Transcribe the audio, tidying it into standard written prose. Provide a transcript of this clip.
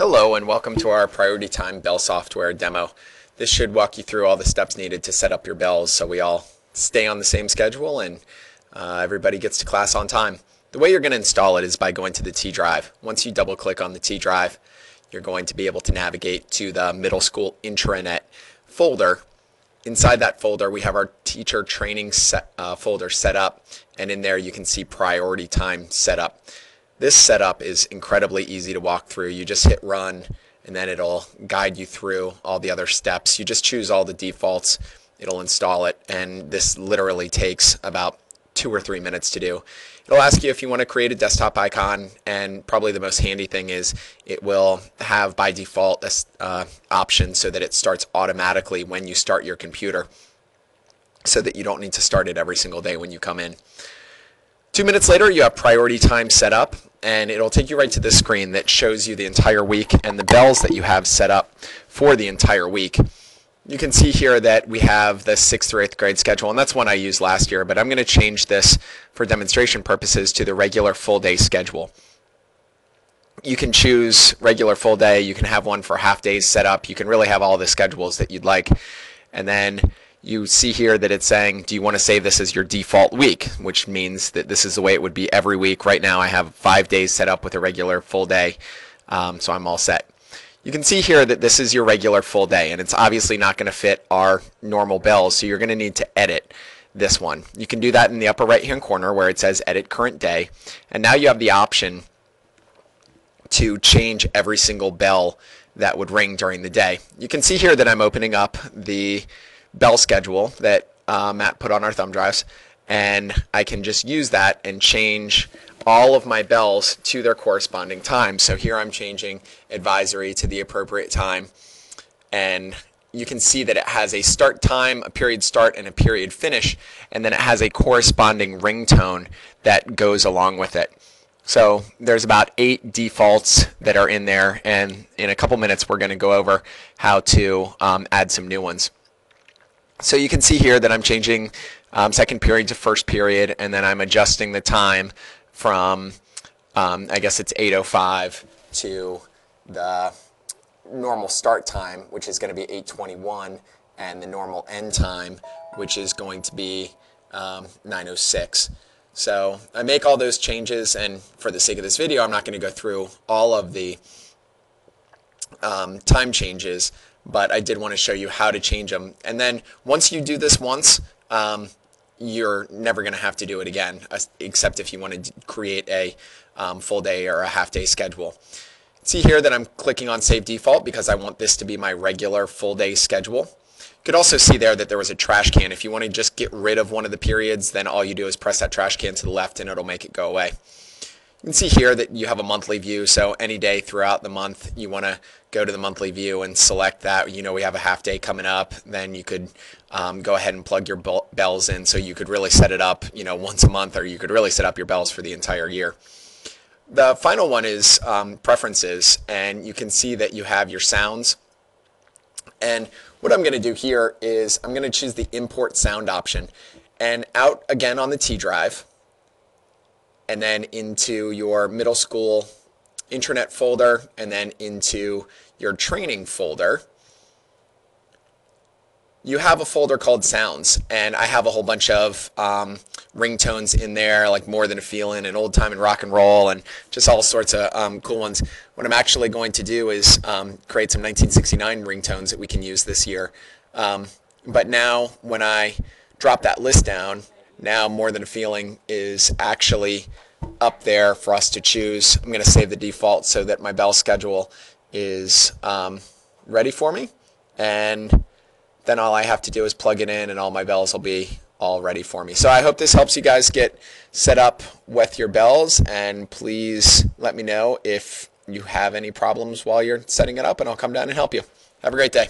Hello and welcome to our Priority Time Bell software demo. This should walk you through all the steps needed to set up your bells so we all stay on the same schedule and everybody gets to class on time. The way you're going to install it is by going to the T drive. Once you double click on the T drive, you're going to be able to navigate to the middle school intranet folder. Inside that folder we have our teacher training folder set up, and in there you can see Priority Time Setup. This setup is incredibly easy to walk through. You just hit run and then it'll guide you through all the other steps. You just choose all the defaults, it'll install it, and this literally takes about 2 or 3 minutes to do. It'll ask you if you want to create a desktop icon, and probably the most handy thing is it will have by default this option so that it starts automatically when you start your computer, so that you don't need to start it every single day when you come in. 2 minutes later, you have Priority Time set up, and it'll take you right to this screen that shows you the entire week and the bells that you have set up for the entire week. You can see here that we have the 6th through 8th grade schedule, and that's one I used last year, but I'm going to change this for demonstration purposes to the regular full day schedule. You can choose regular full day, you can have one for half days set up, you can really have all the schedules that you'd like, and then you see here that it's saying, do you want to save this as your default week, which means that this is the way it would be every week. Right now I have 5 days set up with a regular full day, so I'm all set. You can see here that this is your regular full day, and it's obviously not going to fit our normal bells, so you're going to need to edit this one. You can do that in the upper right hand corner where it says edit current day, and now you have the option to change every single bell that would ring during the day. You can see here that I'm opening up the bell schedule that Matt put on our thumb drives, and I can just use that and change all of my bells to their corresponding time. So here I'm changing advisory to the appropriate time, and you can see that it has a start time, a period start, and a period finish, and then it has a corresponding ringtone that goes along with it. So there's about 8 defaults that are in there, and in a couple minutes we're going to go over how to add some new ones. So you can see here that I'm changing second period to first period, and then I'm adjusting the time from, I guess it's 8:05 to the normal start time, which is going to be 8:21, and the normal end time, which is going to be 9:06. So I make all those changes, and for the sake of this video, I'm not going to go through all of the time changes, but I did want to show you how to change them. And then once you do this once, you're never going to have to do it again, except if you want to create a full day or a half day schedule. See here that I'm clicking on Save Default because I want this to be my regular full day schedule. You could also see there that there was a trash can. If you want to just get rid of one of the periods, then all you do is press that trash can to the left and it'll make it go away. You can see here that you have a monthly view, so any day throughout the month you want to go to the monthly view and select that. You know, we have a half day coming up, then you could go ahead and plug your bells in, so you could really set it up, you know, once a month, or you could really set up your bells for the entire year. The final one is preferences, and you can see that you have your sounds. And what I'm going to do here is I'm going to choose the import sound option, and out again on the T drive, and then into your middle school intranet folder, and then into your training folder, you have a folder called Sounds, and I have a whole bunch of ringtones in there, like More Than a Feeling and Old Time and Rock and Roll, and just all sorts of cool ones. What I'm actually going to do is create some 1969 ringtones that we can use this year. But now when I drop that list down, now More Than a Feeling is actually up there for us to choose. I'm going to save the default so that my bell schedule is ready for me, and then all I have to do is plug it in and all my bells will be all ready for me. So I hope this helps you guys get set up with your bells, and please let me know if you have any problems while you're setting it up, and I'll come down and help you. Have a great day.